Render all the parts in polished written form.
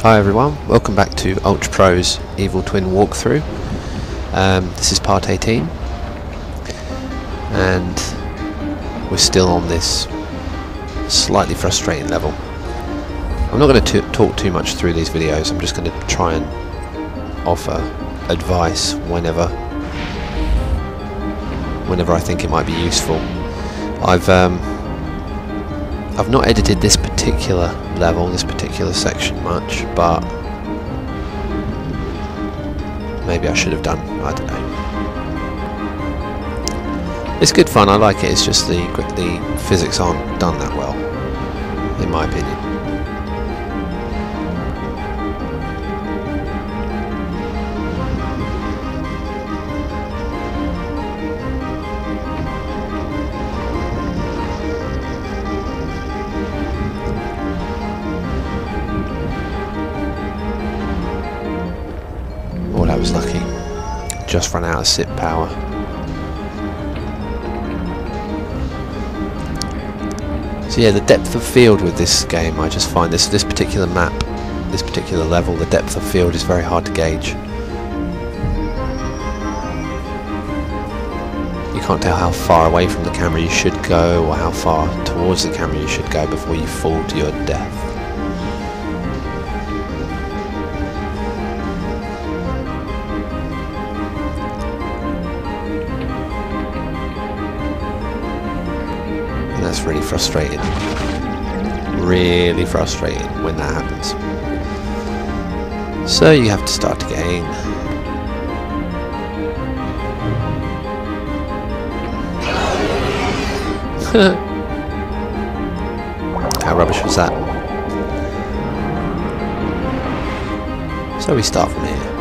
Hi everyone, welcome back to Ultrapro's Evil Twin walkthrough. This is part 18 and we're still on this slightly frustrating level. I'm not going to talk too much through these videos. I'm just going to try and offer advice whenever I think it might be useful. I've not edited this particular level, this particular section much, but maybe I should have done, I don't know. It's good fun, I like it, it's just the physics aren't done that well, in my opinion. I was lucky. Just ran out of SIP power. So yeah, the depth of field with this game, I just find this particular map, this particular level, the depth of field is very hard to gauge. You can't tell how far away from the camera you should go or how far towards the camera you should go before you fall to your death. That's really frustrating when that happens. So you have to start again. How rubbish was that? So we start from here.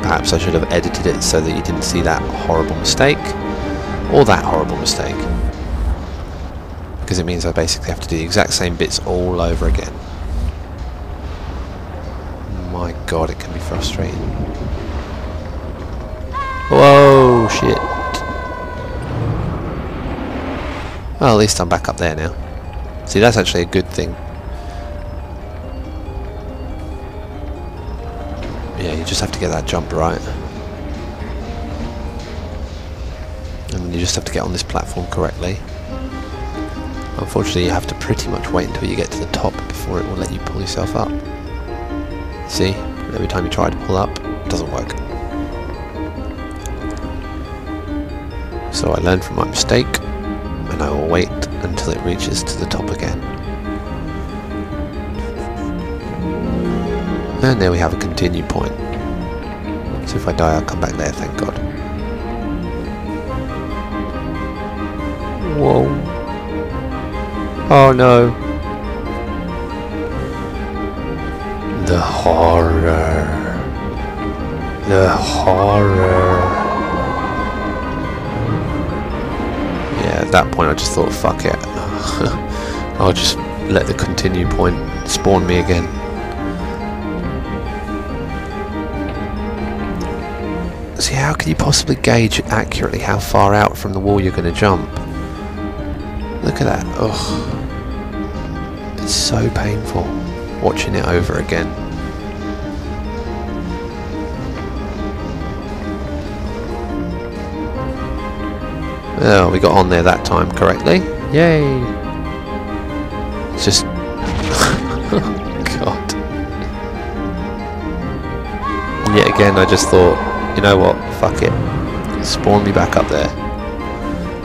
Perhaps I should have edited it so that you didn't see that horrible mistake, or that horrible mistake, because it means I basically have to do the exact same bits all over again. My god, it can be frustrating. Whoa, shit. Well, at least I'm back up there now. See, that's actually a good thing. Yeah, you just have to get that jump right. And you just have to get on this platform correctly. Unfortunately, you have to pretty much wait until you get to the top before it will let you pull yourself up. See? Every time you try to pull up, it doesn't work. So I learned from my mistake, and I will wait until it reaches to the top again. And there we have a continue point. So if I die, I'll come back there, thank God. Whoa. Oh no. The horror. The horror. Yeah, at that point I just thought, fuck it. I'll just let the continue point spawn me again. See, how can you possibly gauge accurately how far out from the wall you're going to jump? Look at that. Ugh. It's so painful watching it over again. Oh, we got on there that time correctly. Yay! It's just... God. And yet again, I just thought, you know what, fuck it, spawn me back up there.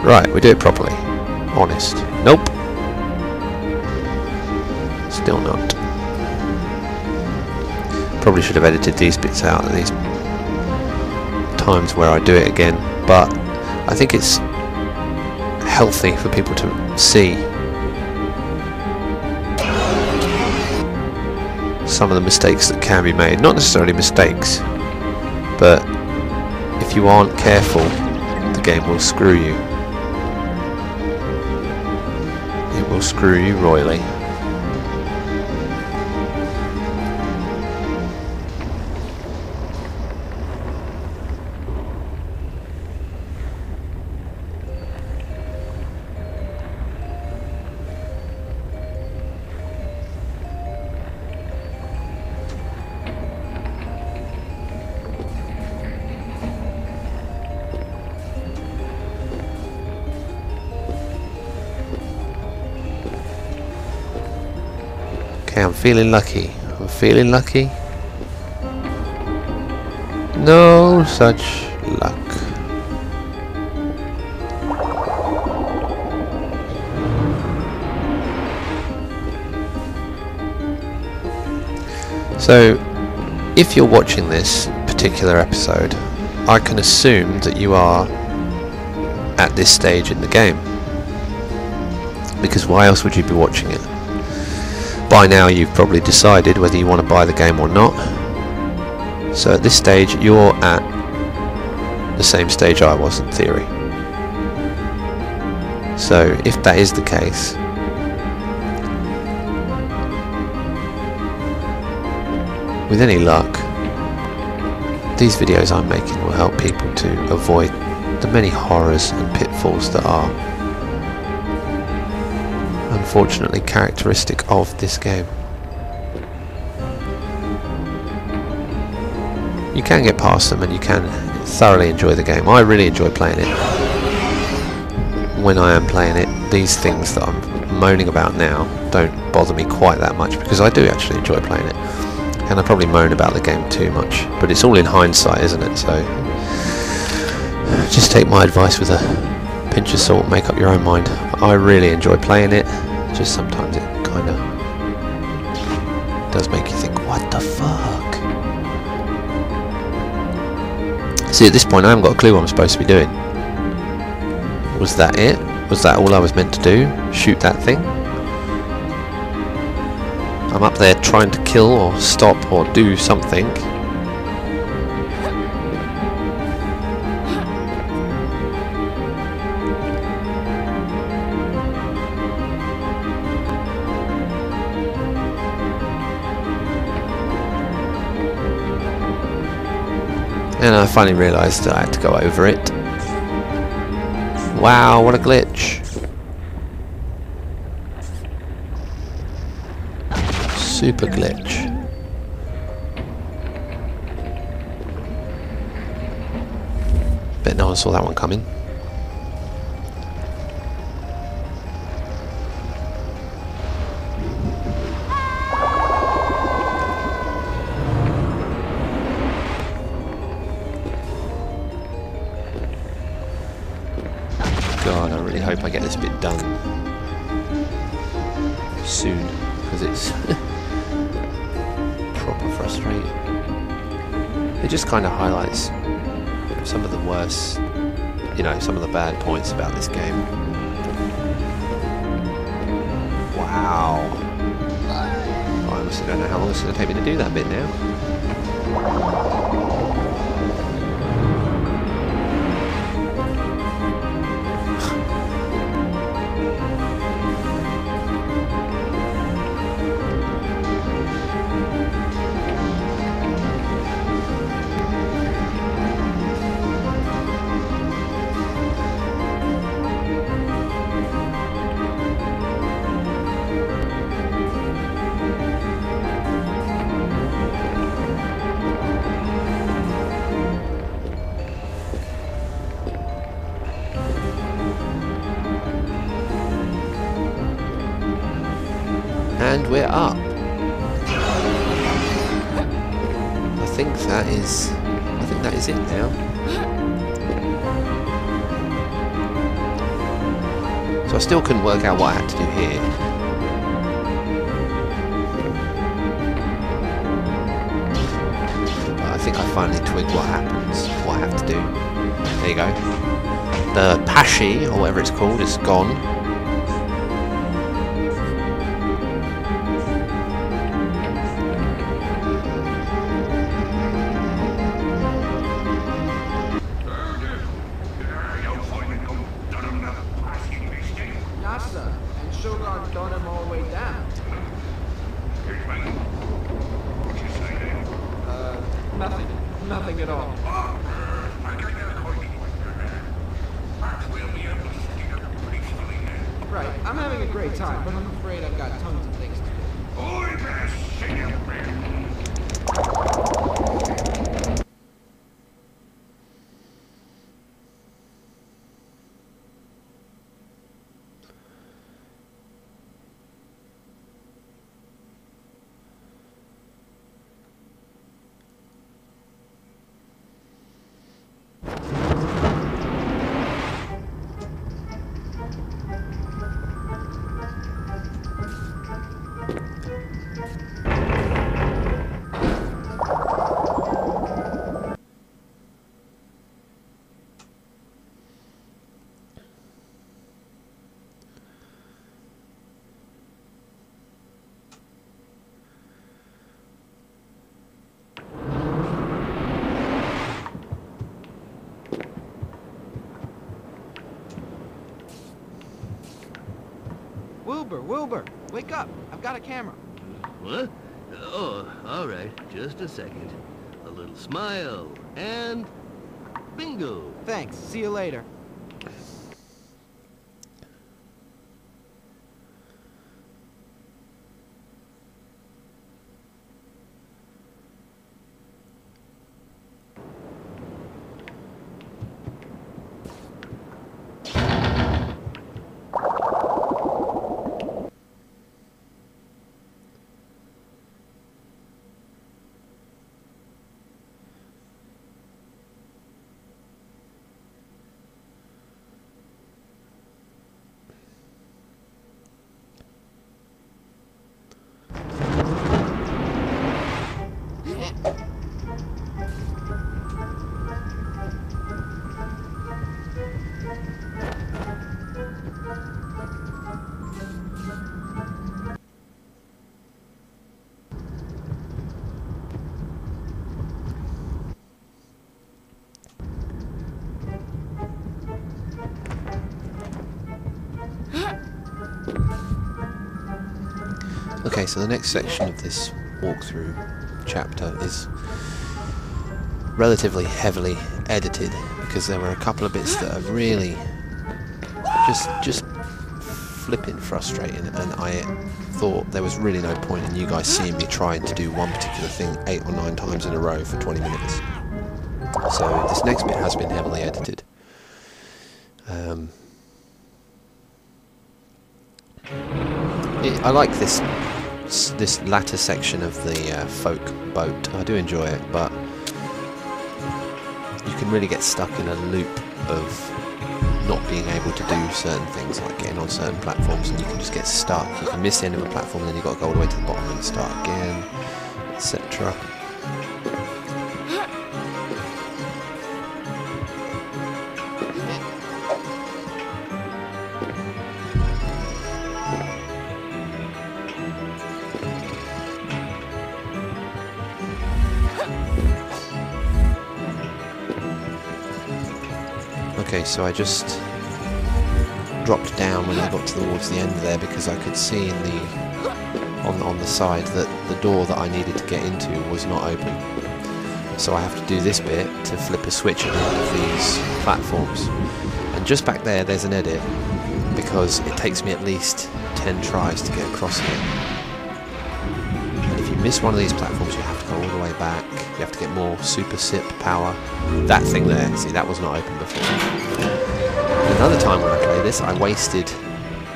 Right, we do it properly. Honest. Nope. Still not. Probably should have edited these bits out at these times where I do it again, but I think it's healthy for people to see some of the mistakes that can be made. Not necessarily mistakes, but if you aren't careful, the game will screw you. It will screw you royally. Okay, I'm feeling lucky. I'm feeling lucky. No such luck. So, if you're watching this particular episode, I can assume that you are at this stage in the game. Because why else would you be watching it? By now you've probably decided whether you want to buy the game or not. So at this stage you're at the same stage I was in theory. So if that is the case, with any luck, these videos I'm making will help people to avoid the many horrors and pitfalls that are unfortunately characteristic of this game. You can get past them and you can thoroughly enjoy the game. I really enjoy playing it. When I am playing it, these things that I'm moaning about now don't bother me quite that much, because I do actually enjoy playing it. And I probably moan about the game too much, but it's all in hindsight, isn't it? So just take my advice with a pinch of salt, make up your own mind. I really enjoy playing it, just sometimes it kind of does make you think, what the fuck? See, at this point I haven't got a clue what I'm supposed to be doing. Was that it? Was that all I was meant to do? Shoot that thing? I'm up there trying to kill or stop or do something. And I finally realised that I had to go over it. Wow, what a glitch. Super glitch. Bet no one saw that one coming. God, I really hope I get this bit done soon, because it's proper frustrating. It just kind of highlights some of the worst, you know, some of the bad points about this game. Wow. I honestly don't know how long it's going to take me to do that bit now. And we're up. I think that is it now. So I still couldn't work out what I had to do here. But I think I finally twigged what happens, what I have to do. There you go. The Pashi, or whatever it's called, is gone. Nothing at all. Right, I'm having a great time, but I'm afraid I've got tons of things to do. Wilbur, wake up. I've got a camera. What? Oh, all right. Just a second. A little smile, and bingo. Thanks. See you later. Okay, so the next section of this walkthrough chapter is relatively heavily edited because there were a couple of bits that are really just flipping frustrating, and I thought there was really no point in you guys seeing me trying to do one particular thing 8 or 9 times in a row for 20 minutes. So this next bit has been heavily edited. I like this latter section of the folk boat. I do enjoy it, but you can really get stuck in a loop of not being able to do certain things, like getting on certain platforms, and you can just get stuck. You can miss the end of a platform, and then you've got to go all the way to the bottom and start again, etc. Okay, so I just dropped down when I got towards the end there because I could see in on the side that the door that I needed to get into was not open. So I have to do this bit to flip a switch at one of these platforms. And just back there, there's an edit because it takes me at least 10 tries to get across here. And if you miss one of these platforms, you have to go all the way back. You have to get more super sip power. That thing there, see, that was not open before. Another time when I played this, I wasted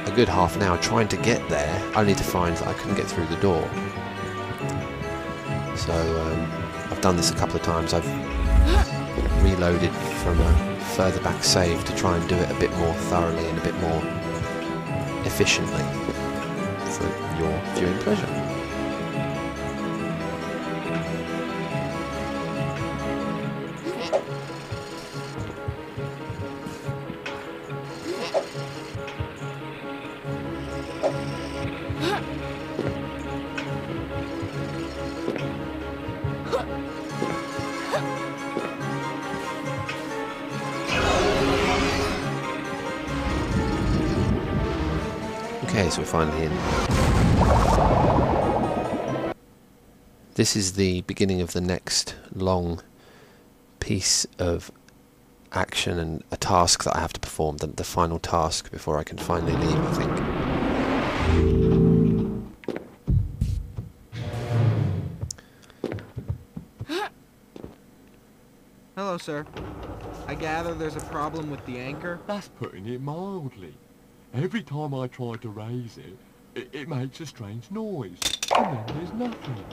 a good half an hour trying to get there, only to find that I couldn't get through the door. So I've done this a couple of times. I've reloaded from a further back save to try and do it a bit more thoroughly and a bit more efficiently for your viewing pleasure. Okay, so we're finally in. This is the beginning of the next long piece of action and a task that I have to perform, the final task before I can finally leave, I think. Hello, sir. I gather there's a problem with the anchor? That's putting it mildly. Every time I try to raise it, it makes a strange noise, and then there's nothing.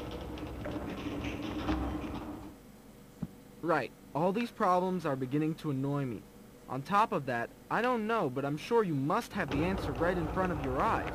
Right. All these problems are beginning to annoy me. On top of that, I don't know, but I'm sure you must have the answer right in front of your eyes.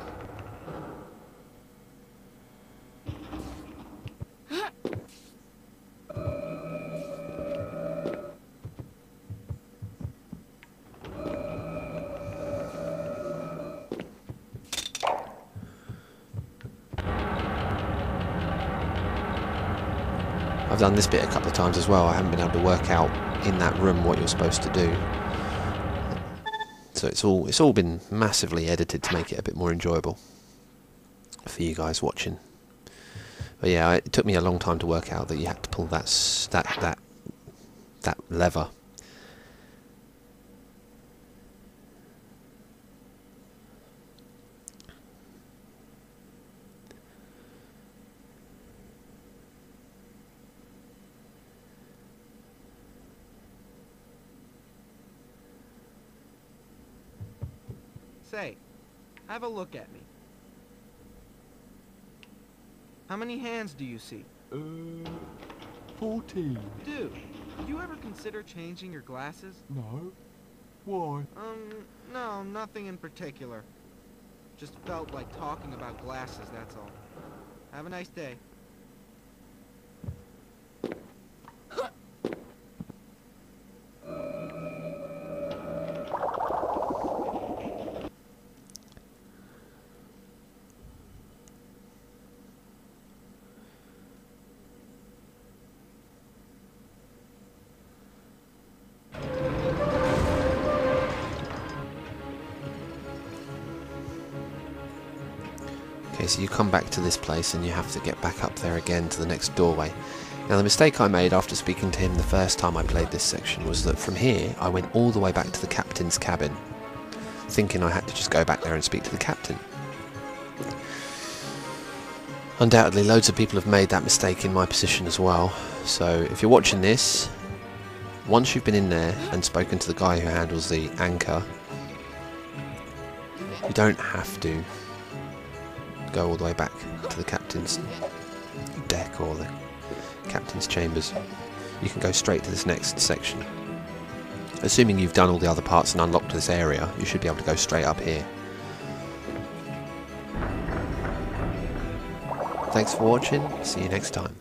I've done this bit a couple of times as well. I haven't been able to work out in that room what you're supposed to do. So it's all been massively edited to make it a bit more enjoyable. for you guys watching. But yeah, it took me a long time to work out that you had to pull that lever. Say, have a look at me. How many hands do you see? 14. Dude, did you ever consider changing your glasses? No. Why? No, nothing in particular. Just felt like talking about glasses, that's all. Have a nice day. Okay, so you come back to this place and you have to get back up there again to the next doorway. Now the mistake I made after speaking to him the first time I played this section was that from here I went all the way back to the captain's cabin, thinking I had to just go back there and speak to the captain. Undoubtedly loads of people have made that mistake in my position as well, so if you're watching this, once you've been in there and spoken to the guy who handles the anchor, you don't have to go all the way back to the captain's deck or the captain's chambers. You can go straight to this next section. Assuming you've done all the other parts and unlocked this area, you should be able to go straight up here. Thanks for watching, see you next time.